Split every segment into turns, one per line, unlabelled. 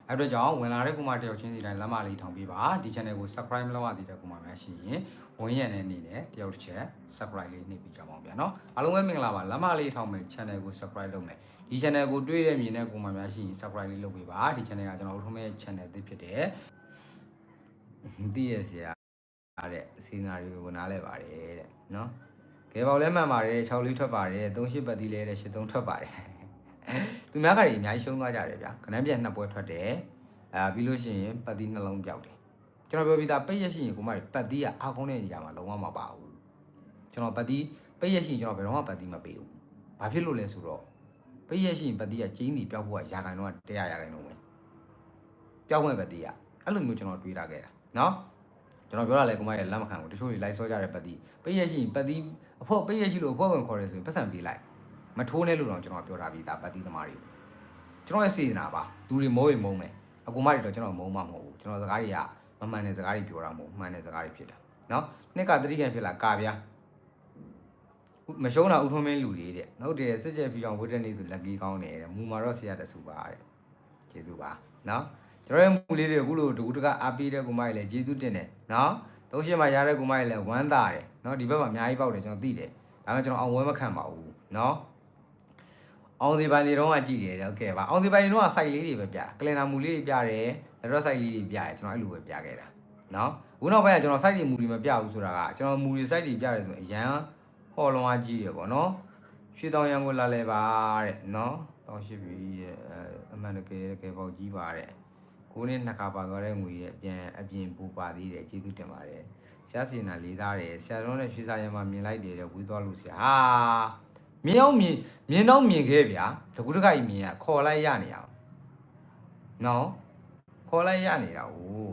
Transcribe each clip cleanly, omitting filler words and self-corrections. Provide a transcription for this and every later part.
အဲ့တော့ကြောင့်ဝင်လာတဲ့ကူမတယောက်ချင်းစီတိုင်းလက်မလေးထောင်ပေးပါဒီ channel ကို subscribe မလုပ်ရသေးတဲ့ကူမများရှိရင်ဝင်ရတဲ့အနေနဲ့တယောက်တစ်ချက် subscribe လေးနှိပ်ပြီးကြပါအောင်ဗျာနော်အားလုံးပဲမင်္ဂလာပါလက်မလေးထောင်မယ် channel ကို subscribe လုပ်မယ်ဒီ channel ကိုတွေ့တဲ့မြင်တဲ့ကူမများရှိရင် subscribe လေးလုပ်ပေးပါဒီ channel ကကျွန်တော်တို့ထုံးမဲ့ channel အသစ်ဖြစ်တယ်သိရစရာတဲ့ scenario ကိုနားလဲပါတယ်တဲ့နော်ကဲပေါ့လဲမှန်ပါတယ်6လေးထွက်ပါတယ်38ပတ်တီးလဲတဲ့83ထွက်ပါတယ်သူများခါကြီးအများကြီးရှုံးသွားကြတယ်ဗျာခဏပြန်2ပွဲထွက်တယ်ပြီးလို့ရှိရင်ပတ်တီးနှလုံးပြောက်တယ်ကျွန်တော်ပြောပြီးသားပိတ်ရရှိရင်ကိုမပတ်တီးကအားကောင်းတဲ့နေရာမှာလုံးဝမပါဘူးကျွန်တော်ပတ်တီးပိတ်ရရှိရင်ကျွန်တော်ဘယ်တော့မှပတ်တီးမပေးဘူးဘာဖြစ်လို့လဲဆိုတော့ပိတ်ရရှိရင်ပတ်တီးကကျင်းတီပြောက်ဖို့ကရာခိုင်တော့100ရာခိုင်တော့ဝင်ပြောက်ဝင်ပတ်တီးကအဲ့လိုမျိုးကျွန်တော်တွေးထားခဲ့တာနော်ကျွန်တော်ပြောတာလေကိုမရဲ့လက်မခံဘူးတချို့တွေလိုက်ဆောကြတဲ့ပတ်တီးပိတ်ရရှိရင်ပတ်တီးအဖို့ပိတ်ရရှိလို့အဖို့ဝင်ခေါ်ရဲဆိုရင်ပတ်စံပေးလိုက်မထိုးနဲ့လို့တော့ကျွန်တော်ပြောထားပြီးသားပတ်တီးသမားတွေကျွန်တော်ရဲ့စေတနာပါလူတွေမိုးရင်မုန်းမယ်အကူမတွေတော့ကျွန်တော်မုန်းမှာမဟုတ်ဘူးကျွန်တော်စကားတွေကမမှန်တဲ့စကားတွေပြောတာမဟုတ်မှန်တဲ့စကားတွေဖြစ်တာနော်နှစ်ကတတိကံဖြစ်လာကာဗျာမရှုံးတာဥထုံးမင်းလူတွေတဲ့ဟုတ်တယ်စစ်ကြဲပြီးအောင်ဝိတ္တနေသူလက်ကြီးကောင်းတယ်မူမာတော့ဆရာတဆူပါတဲ့ကျေးဇူးပါနော်ကျွန်တော်ရဲ့မူလေးတွေအခုလိုတကူတကအားပေးတဲ့ကူမတွေလည်းကျေးဇူးတင်တယ်နော်38မှာရတဲ့ကူမတွေလည်းဝမ်းသာတယ်နော်ဒီဘက်မှာအများကြီးပေါက်တယ်ကျွန်တော်သိတယ်ဒါပေမဲ့ကျွန်တော်အောင်ဝဲမခံပါဘူးနော်အောင်ဒီပိုင်းတွေတော့ကြည့်တယ်โอเคပါအောင်ဒီပိုင်းတွေတော့ site လေးတွေပဲပြကလင်နာမူလေးတွေပြတယ်လက်တော့ site လေးတွေပြတယ်ကျွန်တော်အဲ့လိုပဲပြခဲ့တာနော်ခုနောက်ပိုင်းကကျွန်တော် site တွေမူတွေမပြဘူးဆိုတာကကျွန်တော်မူတွေ site တွေပြတယ်ဆိုရင်အရန်ဟော်လွန်အားကြီးတယ်ပေါ့နော်ရွှေတောင်ရံကိုလာလဲပါတဲ့နော်တောင်းရှိပြီအမှန်တကယ်ပေါက်ကြီးပါတဲ့ကိုးနဲ့နှစ်ခါပါသွားတဲ့ငွေရဲ့ပြန်အပြင်ပူပါသေးတယ်ကျေးဇူးတင်ပါတယ်ဆရာစီနာလေးသားတယ်ဆရာတော်နဲ့ရွှေစာရံမှာမြင်လိုက်တယ်ဝီးသွားလို့ဆရာဟာမြင်တော့မြင်ခဲ့ဗျာတကူတကကြီးမြင်ရခေါ်လိုက်ရနေအောင်နော်ခေါ်လိုက်ရနေတာဟို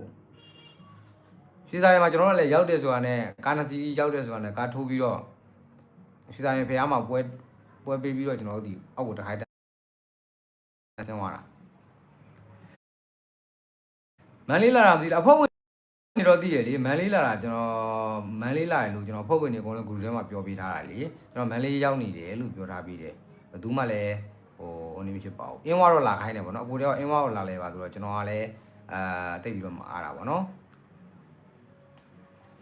ရွှေစာရံမှာကျွန်တော်တို့လည်းရောက်တယ်ဆိုတာနဲ့ကာနစီရောက်တယ်ဆိုတာနဲ့ကားထိုးပြီးတော့ရွှေစာရံဖះမှာပွဲပေးပြီးတော့ကျွန်တော်တို့ဒီအောက်ကိုတခိုင်းတက်ဆင်းသွားတာမန်လေးလာတာမသိလားအဖို့ဝင်နေတော့သိရလေမန်လေးလာတာကျွန်တော်မန်လေးလာတယ်လို့ကျွန်တော်ဖုတ်ဝင်နေအကုန်လုံးဂရုထဲမှာပြောပေးထားတာလေကျွန်တော်မန်လေးရောက်နေတယ်လို့ပြောထားပြီးတယ်ဘယ်သူမှလည်းဟိုနေမဖြစ်ပါဘူးအင်းဝါတော့လာခိုင်းတယ်ပေါ့နော်အကိုတယောက်အင်းဝါတော့လာလဲပါဆိုတော့ကျွန်တော်ကလည်းတိတ်ပြီးတော့မအားတာပေါ့နော်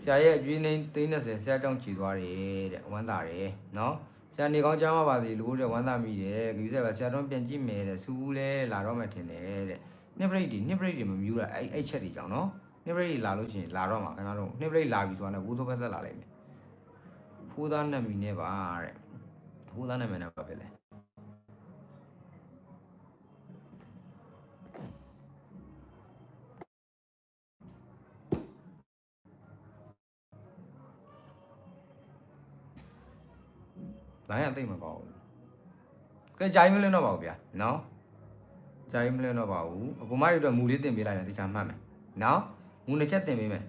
ဆရာရဲ့အပြည့်နေ30ဆရာကြောင့်ခြေသွားတယ်တဲ့ဝမ်းသာတယ်နော်ဆရာနေကောင်းကြားမှာပါသေးလို့တဲ့ဝမ်းသာမိတယ်ဂရုဆက်ပါဆရာတော့ပြန်ကြည့်မယ်တဲ့စူးလဲလာတော့မှထင်တယ်တဲ့နှစ်ပရိတ်တွေမမြူးတာအဲ့ချက်တွေကြောင့်နော်နှစ်ပရိတ်လာလို့ရှိရင်လာတော့မှာခင်ဗျားတို့နှစ်ပရိတ်လာပြီဆိုတာနဲ့ဘူးသုံးဖက်သက်လာလိုက်မယ်ဖိုးသားနတ်မီနဲ့ပါတဲ့ဖိုးသားနတ်မီနဲ့ပါပဲလေလိုင်းရသိမ့်မကောင်းဘူးကဲဂျိုင်းမလင်းတော့ပါဘူးဗျာနော်ဂျိုင်းမလင်းတော့ပါဘူးအကူမတွေတော့မူလေးတင်ပေးလိုက်ရင်တခြားမှတ်မယ်နော်မူနှစ်ချက်တင်ပေးမယ်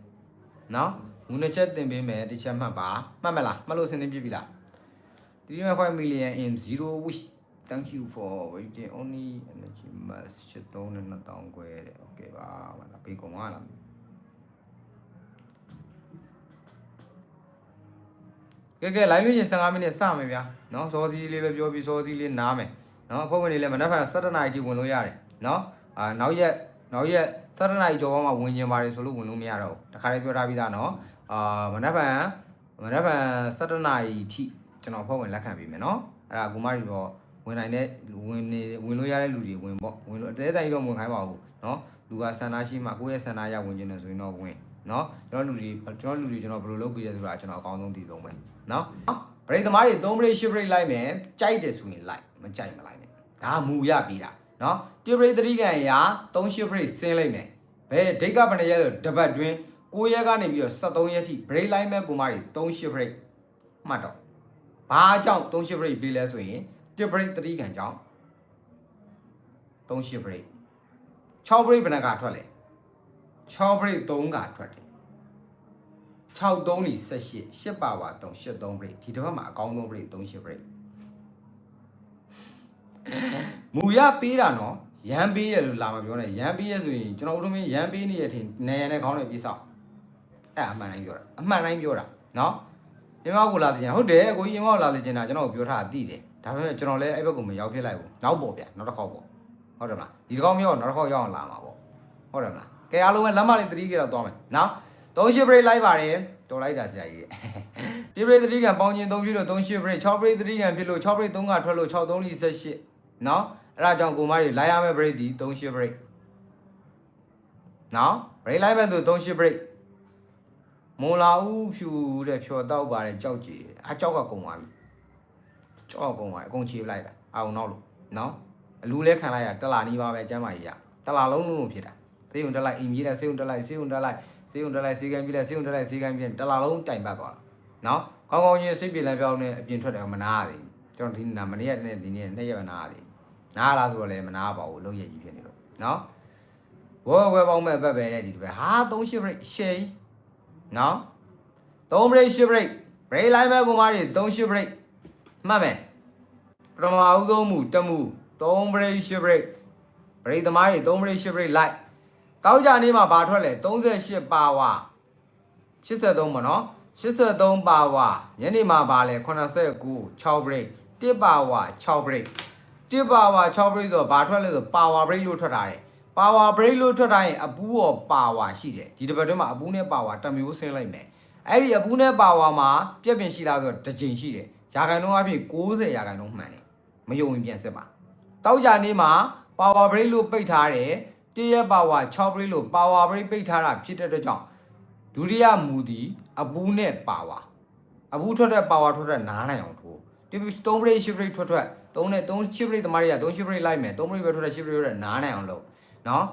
နော်မူနှစ်ချက်တင်ပေးမယ်တခြားမှတ်ပါမှတ်မလားမှတ်လို့စဉ်းနေပြပြီလား 3.5 million in 0 wish thank you for waiting only energy mass 73နဲ့2000ခွဲတဲ့โอเคပါမပေးကုန်ပါလားကဲ live မြင်15မိနစ်စမယ်ဗျာနော်စောသီးလေးပဲပြောပြီးစောသီးလေးနားမယ်နော်အဖွဲ့ဝင်တွေလည်းမနက်ဖြန်7:00နာရီထိဝင်လို့ရတယ်နော်နောက်ရက်7:00နာရီကျော်မှဝင်ကျင်ပါတယ်ဆိုလို့ဝင်လို့မရတော့ဘူးတခါလေးပြောထားပြီးသားနော်မနက်ဖြန်7:00နာရီထိကျွန်တော်အဖွဲ့ဝင်လက်ခံပေးမယ်နော်အဲ့ဒါကိုမရီတော့ဝင်နိုင်တဲ့ဝင်လို့ရတဲ့လူတွေဝင်ပေါ့ဝင်လို့အတဲတိုင်းတော့ဝင်ခိုင်းပါဘူးနော်လူကစန္ဒရှိမှကိုယ့်ရဲ့စန္ဒရဝင်ကျင်တယ်ဆိုရင်တော့ဝင်နော်ကျွန်တော်လူတွေကျွန်တော်ဘယ်လိုလုပ်ပြီးလဲဆိုတာကျွန်တော်အကောင်းဆုံးသိဆုံးပဲနော်ပရိသမားတွေ3ပရိ8ပရိလိုက်မယ်ကြိုက်တယ်ဆိုရင်လိုက်မကြိုက်မလိုက်နဲ့ဒါမူရပြီးတာနော်1ပရိ3ကံရာ3 8ပရိဆင်းလိုက်မယ်ဘယ်ဒိတ်ကဘယ်နှရက်ဆိုတပတ်တွင်း9ရက်ကနေပြီးတော့73ရက်ထိပရိလိုက်မဲ့ကိုမတွေ3 8ပရိမှတ်တော့ဘာကြောင့်3 8ပရိပြီးလဲဆိုရင်1ပရိ3ကံကြောင့်3 8ပရိ6ပရိဘယ်နှကထွက်လဲ6ပရိ3ကထွက်တယ်6 3 18 8ပါဝါ3 8 3ပရိဒီတစ်ဖက်မှာအကောင်းဆုံးပရိ3 8ပရိမူရပေးတာနော်ရမ်းပေးရလို့လာမပြောနဲ့ရမ်းပေးရဆိုရင်ကျွန်တော်တို့မင်းရမ်းပေးနေရထင်နေရတဲ့ခေါင်းတွေပြဆောက်အဲ့အမှန်တိုင်းပြောတာနော်ရင်းမောက်ကိုလာတဲ့ကျင်ဟုတ်တယ်ကိုကြီးရင်းမောက်လာတဲ့ကျင်တာကျွန်တော်ပြောထားတာသိတယ်ဒါပေမဲ့ကျွန်တော်လည်းအဲ့ဘက်ကိုမရောက်ဖြစ်လိုက်ဘူးနောက်ပေါ့ဗျာနောက်တစ်ခေါက်ပေါ့ဟုတ်တယ်မလားဒီတစ်ခေါက်မျိုးနောက်တစ်ခေါက်ရောက်အောင်လာမှာပေါ့ ဟုတ်တယ်မလားကဲအားလုံးပဲလမ်းမလေး3ကလောက်သွားမယ်နော်38 break လိုက်ပါတယ်တော်လိုက်တာဆရာကြီးဒီ break 3ကပေါင်းချင်း3ပြလို့38 break 6 break 3ကဖြစ်လို့6 break 3ကထွက်လို့6 3 48နော်အဲ့ဒါကြောင့်ကိုမကြီးလိုက်ရမယ့် break ဒီ38 break နော် break လိုက်မယ်ဆို38 break မိုးလာဦးဖြူတဲ့ဖြော်တော့ပါတယ်ကြောက်ကြည်အကြောက်ကကုန်သွားပြီကြောက်ကုန်သွားအကုန်ချေလိုက်တာအောင်နောက်လို့နော်အလူလဲခံလိုက်ရတလာနီးပါပဲကျမ်းမာကြီးရတလာလုံးလုံးဖြစ်တာစေးုံတက်လိုက်အိမ်ကြီးလိုက်စေးုံတက်လိုက်စေးုံတက်လိုက်စေးုံတက်လိုက်စေးကမ်းပြလိုက်စေးုံတက်လိုက်စေးကမ်းပြတလာလုံးတိုင်ပတ်သွားတာနော်ကောင်းကောင်းချင်းစိတ်ပြေလန်းပြောင်းနေအပြင်ထွက်တယ်မနာရသေးကျွန်တော်ဒီနာမနေ့ရက်နဲ့ဒီနေ့2ရက်မနာရသေးနားလားဆိုတော့လည်းမနာပါဘူးလုံးရကြီးဖြစ်နေလို့နော်ဝဲပေါင်းမဲ့ဘက်ပဲတဲ့ဒီဘက်ဟာ38 break ရှေးနော်3 break 10 break break လိုက်မဲ့ကိုမကြီး38 break မှတ်မယ်ပထမဦးဆုံးမူတမှု3 break 10 break break သမားတွေ3 break 10 break လိုက်တောက်ကြနေ့မှာဘာထွက်လဲ38ပါဝါ83ပေါ့နော်83ပါဝါညနေမှာဘာလဲ89 6 break 1ပါဝါ6 break 1ပါဝါ6 break ဆိုတော့ဘာထွက်လဲဆိုပါဝါ break လို့ထွက်တာတယ်ပါဝါ break လို့ထွက်တိုင်းအပူရောပါဝါရှိတယ်ဒီတစ်ပတ်တွင်းမှာအပူနဲ့ပါဝါတစ်မျိုးဆင်းလိုက်မယ်အဲ့ဒီအပူနဲ့ပါဝါမှာပြက်ပြင်ရှိလားဆိုတော့တစ်ကြိမ်ရှိတယ်ရာခိုင်နှုန်းအဖြစ်90ရာခိုင်နှုန်းမှန်တယ်မယုံရင်ပြန်စစ်ပါတောက်ကြနေ့မှာပါဝါ break လို့ပိတ်ထားတယ်တရက်ပါဝါ6 break လို့ပါဝါ break ပိတ်ထားတာဖြစ်တဲ့အတွက်ကြောင့်ဒုတိယမူဒီအပူနဲ့ပါဝါအပူထွက်တဲ့ပါဝါထွက်တဲ့နားနိုင်အောင်ထိုးဒီ3 break 10 break ထွက်3နဲ့3 10 break တမားတွေက3 10 break လိုက်မယ်3 break ပဲထွက်တဲ့10 break ထွက်တဲ့နားနိုင်အောင်လုပ်နော်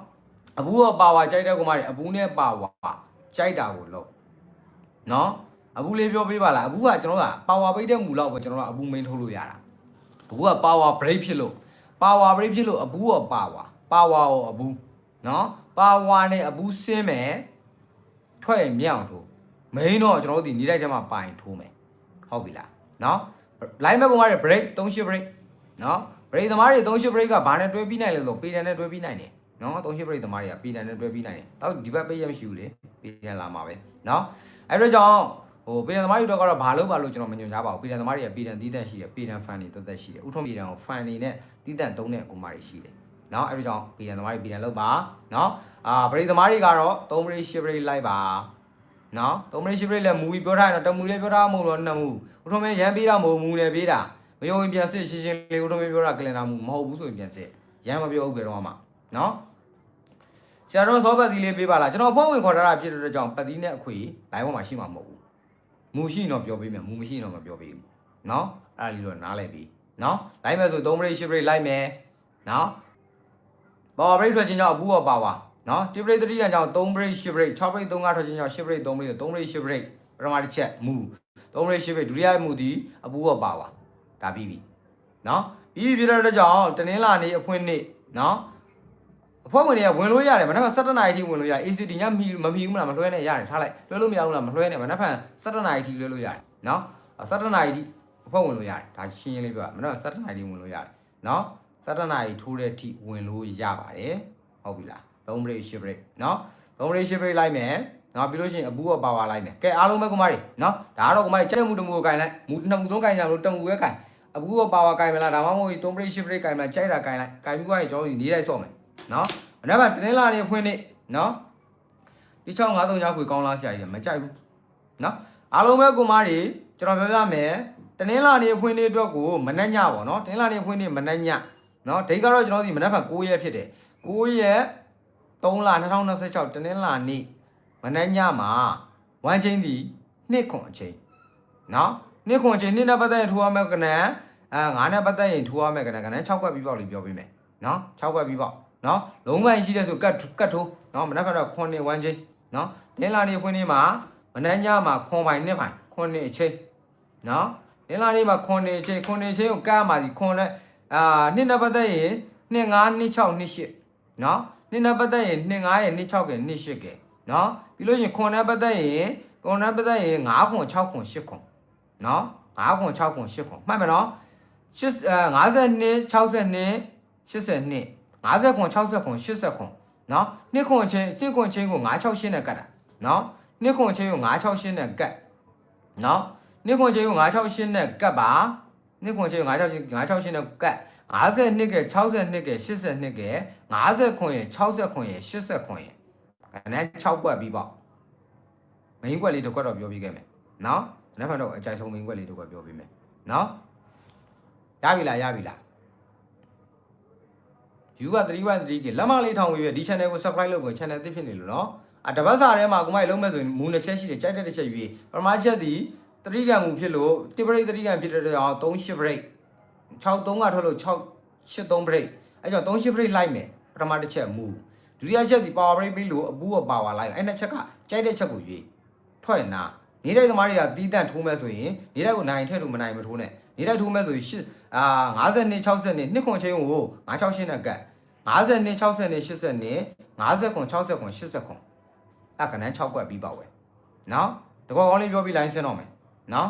အပူရောပါဝါကြိုက်တဲ့ကောင်မတွေအပူနဲ့ပါဝါကြိုက်တာကိုလုပ်နော်အပူလေးပြောပေးပါလားအပူကကျွန်တော်ကပါဝါပိတ်တဲ့မူလောက်ပဲကျွန်တော်ကအပူမိန်ထုတ်လို့ရတာအပူကပါဝါ break ဖြစ်လို့ပါဝါ break ဖြစ်လို့အပူရောပါဝါရောအပူနော်ပါဝါနဲ့အပူဆင်းမယ်ထွက်ရင်မြောက်ထိုးမိန်တော့ကျွန်တော်တို့ဒီနေလိုက်ထဲမှာပိုင်ထိုးမယ်ဟုတ်ပြီလားနော်လိုက်မဲ့ကောင်မတွေ break 38 break နော် break သမားတွေ38 break ကဘာနဲ့တွဲပြီးနိုင်လဲဆိုပေတန်နဲ့တွဲပြီးနိုင်တယ်နော်38 break သမားတွေကပေတန်နဲ့တွဲပြီးနိုင်တယ်တော့ဒီဘက်ပေးရမရှိဘူးလေပေတန်လာမှာပဲနော်အဲ့တော့ကြောင့်ပေတန်သမားတွေတော့ကတော့ဘာလို့ကျွန်တော်မညွှန်ကြားပါဘူးပေတန်သမားတွေကပေတန်တီးတန့်ရှိတယ်ပေတန် fan တွေတက်ရှိတယ်ဥထုံးပေတန်ကို fan တွေနဲ့တီးတန့်သုံးတဲ့ကောင်မတွေရှိတယ်နော်အဲ့တော့ကြောင့်ပေတန်သမားတွေပေတန်လောက်ပါနော်break သမားတွေကတော့3 break 10 break လိုက်ပါနော်3 break 10 break လည်းမူပြီးပြောထားရင်တော့တမူလေးပြောထားမဟုတ်တော့2မူဥထုံးမင်းရမ်းပေးတာမဟုတ်မူလည်းပေးတာမယုံရင်ပြန်စစ်ရှင်းရှင်းလေးဥထုံးမင်းပြောတာကလင်နာမူမဟုတ်ဘူးဆိုရင်ပြန်စစ်ရမ်းမပြောဘူးဘယ်တော့မှနော်ဆရာတော်စောပတ်သီးလေးပေးပါလားကျွန်တော်ဖုန်းဝင်ခေါ်ထားတာဖြစ်တဲ့အတွက်ကြောင့်ပတ်သီးနဲ့အခွေလိုင်းပေါ်မှာရှိမှာမဟုတ်ဘူးမူရှိတော့ပြောပေးမယ်မူမရှိတော့မပြောပေးဘူးနော်အဲ့ဒါလေးတော့နားလည်ပြီနော်လိုက်မယ်ဆို3 break 10 break လိုက်မယ်နော်ပါဝါ break ထွက်ခြင်းကြောင့်အပူရောပါဝါနော်1 break 3ရကြောင့်3 break 10 break 6 break 3ကထွက်ခြင်းကြောင့်10 break 3 break 3 break 10 break ပထမတစ်ချက်မူ3 break 10 break ဒုတိယမူဒီအပူရောပါဝါဒါပြီးပြီနော်ပြီးပြတဲ့အတွက်ကြောင့်တနင်္လာနေ့အဖွင့်နေ့နော်အဖွဲ့ဝင်တွေကဝင်လို့ရတယ်မနက်ဖြန်17နာရီထိဝင်လို့ရ ACD ညမမီဘူးမလားမလွှဲနဲ့ရတယ်ထားလိုက်လွှဲလို့မရဘူးလားမလွှဲနဲ့မနက်ဖြန်17နာရီထိလွှဲလို့ရတယ်နော်17နာရီထိအဖွဲ့ဝင်လို့ရတယ်ဒါရှင်းရှင်းလေးပြောမနက်ဖြန်17နာရီထိဝင်လို့ရတယ်နော်17နာရီထိုးတဲ့ထိဝင်လို့ရပါတယ်ဟုတ်ပြီလား3 break 10 break နော်3 break 10 break လိုက်မယ်နော်ပြီးလို့ရှိရင်အပူရောပါဝါလိုက်မယ်ကဲအားလုံးပဲကွန်မတွေနော်ဒါကတော့ကွန်မတွေချက်မှုတမှုကိုကင်လိုက်မူ2မှု3ကင်ကြလို့တမှုပဲကင်အပူရောပါဝါကင်မလားဒါမှမဟုတ်3 break 10 break ကင်မလားကြိုက်တာကင်လိုက်ကင်ပြီးသွားရင်ကျွန်တော်ဒီနေလိုက်ဆော့မယ်နော်မနက်ဖြန်တင်းလာနေဖွင့်နေနော်ဒီ6536ခွေကောင်းလားဆရာကြီးမကြိုက်ဘူးနော်အားလုံးပဲကိုမားတွေကျွန်တော်ပြောပြမယ်တင်းလာနေဖွင့်နေအတွက်ကိုမနှက်ညပေါ့နော်တင်းလာနေဖွင့်နေမနှက်ညနော်ဒိတ်ကတော့ကျွန်တော်ဒီမနက်ဖြန်9ရက်ဖြစ်တယ်9ရက်3လ2026တင်းလာနေမနှက်ညမှာ1ချင်းဒီ2ခွန်အချိန်နော်2ခွန်အချိန်2နဲ့ပတ်သက်ရင်ထိုးရမယ်ကနန်း9နဲ့ပတ်သက်ရင်ထိုးရမယ်ကနန်း6ခွက်ပြီးပေါက်လေးပြောပေးမယ်နော်6ခွက်ပြီးပေါက်နော်လုံးပိုင်းရှိတဲ့ဆိုကတ်ထိုးနော်မနက်ဖြန်တော့ခွန်နေ1ချင်းနော်တင်းလာနေဖွင့်နေမှာမနှက်ညမှာခွန်ပိုင်း2ပိုင်းခွန်နေအချိန်နော်တင်းလာနေမှာခွန်နေအချိန်ကိုကတ်မှာဒီခွန်နဲ့2နဲ့ပတ်သက်ရင်2 5 2 6 2 8နော်2နဲ့ပတ်သက်ရင်2 5ရဲ့2 6က2 8ကနော်ပြီးလို့ရင်ခွန်နဲ့ပတ်သက်ရင်5ခွန်6ခွန်8ခွန်နော်5ခွန်6ခွန်8ခွန်မှတ်မယ်နော်52 62 82 50ခွန်60ခွန်80ခွန်နော်2ခွန်ချင်း1ခွန်ချင်းကို968နဲ့ကတ်တာနော်2ခွန်ချင်းကို968နဲ့ကတ်နော်2ခွန်ချင်းကို968နဲ့ကတ်ပါ2ခွန်ချင်းကို968နဲ့ကတ်52က62က62က82က50ခွန်ရ60ခွန်ရ80ခွန်ရ နဲ့6ကွက်ပြီးပေါ့မင်းကွက်လေးတစ်ကွက်တော့ပြောပြခဲ့မယ်နော်နောက်ဖက်တော့အကြိုက်ဆုံးမင်းကွက်လေးတစ်ကွက်ပြောပြမယ်နော်ရပြီလားယူက313ကလက်မလေးထောင်ဝေးပြဒီ channel ကို subscribe လုပ်ဖို့ channel သစ်ဖြစ်နေလို့နော်တပတ်စာထဲမှာကိုမိုက်လုံးမဲ့ဆိုရင်မူ2ချက်ရှိတယ်ကြိုက်တဲ့တစ်ချက်ယူပထမချက်ဒီ3ကံမူဖြစ်လို့1 break 3ကံဖြစ်တဲ့အောင်38 break 63ကထွက်လို့83 break အဲ့ကြောင့်38 break လိုက်မယ်ပထမတစ်ချက်မူဒုတိယချက်ဒီ power break ပြီးလို့အပူက power လိုက်အဲ့နှစ်ချက်ကကြိုက်တဲ့ချက်ကိုယူထွက်နာနေတဲ့သမားတွေကတီးတန့်ထိုးမဲ့ဆိုရင်နေတဲ့ကိုနိုင်ထည့်လို့မနိုင်မထိုးနဲ့နေတဲ့ထိုးမဲ့ဆိုရင်52 60နှစ်ခွန်ချင်းကို968နဲ့ကတ်52 60 80 50 60 80အခဏ6ကွက်ပြီးပါဝယ်နော်တကောကောင်းလေးပြောပြီးလိုင်းဆင်းတော့မယ်နော်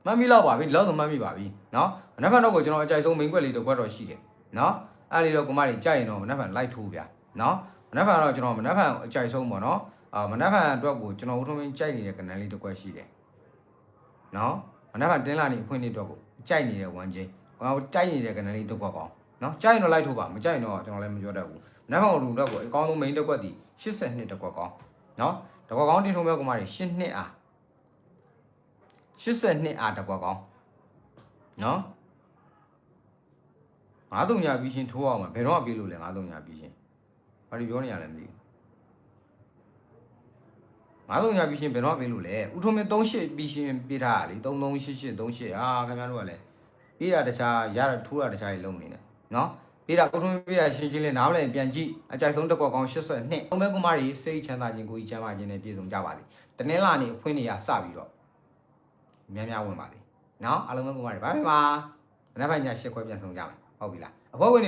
မှတ်မိတော့ပါပြီလောက်တော့မှတ်မိပါပြီနော်မနက်ဖြန်တော့ကိုကျွန်တော်အကြိုက်ဆုံးမိန်ကွက်လေးတစ်ခွက်တော့ရှိတယ်နော်အဲ့လေးတော့ကိုမကြီးကြိုက်ရင်တော့မနက်ဖြန်လိုက်ထိုးဗျာနော်မနက်ဖြန်တော့ကျွန်တော်မနက်ဖြန်အကြိုက်ဆုံးပေါ့နော်မနက်ဖြန်အတွက်ကိုကျွန်တော်ဦးထုံးမင်းကြိုက်နေတဲ့ကဏ္ဍလေးတစ်ခွက်ရှိတယ်နော်မနက်ဖြန်တင်းလာနေအဖွင့်လေးတော့ကိုကြိုက်နေတဲ့ဝမ်းချင်းကိုကြိုက်နေတဲ့ကဏ္ဍလေးတစ်ခွက်ကောင်းနော်ကြိုက်ရင်တော့လိုက်ထိုးပါမကြိုက်ရင်တော့ကျွန်တော်လည်းမပြောတတ်ဘူးမနက်ဖြန်ကိုလူတော့ကိုအကောင်းဆုံးမိန်တစ်ခွက်ဒီ82တစ်ခွက်ကောင်းနော်တစ်ခွက်ကောင်းတင်းထုံးမဲ့ကိုမကြီး8နှစ်အား82အားတစ်ခွက်ကောင်းနော်9-3ညာပြီးရှင်ထိုးအောင်မှာဘယ်တော့ပြေးလို့လဲ9-3ညာပြီးရှင်ဘာလို့ပြောနေရလဲမသိဘူး9-3ညာပြီးရှင်ဘယ်တော့ပြေးလို့လဲဥထုံးမင်း38ပြီးရှင်ပြေးထားတာလေ3388 38အာခင်ဗျားတို့ကလည်းပြေးတာတခြားရတာထိုးတာတခြားကြီးလုံးနေတယ်နော်ပြေးတာဥထုံးမင်းပြေးတာရှင်းရှင်းလေးနားမလဲပြန်ကြည့်အကြိုက်ဆုံးတစ်ခွက်ကောင်း82သုံးဘက်ကုမားကြီးစိတ်ချမ်းသာခြင်းကိုကြီးချမ်းသာခြင်းနဲ့ပြည့်စုံကြပါသည်တနင်္လာနေ့အဖွင့်နေရစပြီးတော့များများဝင်ပါသည်နော်အားလုံးပဲကုမားကြီးဘိုင်ဘိုင်ပါနောက်ပိုင်းည8ခွဲပြန်ဆောင်ကြမယ်ဟုတ်ပြီလားအဖို့ဝင်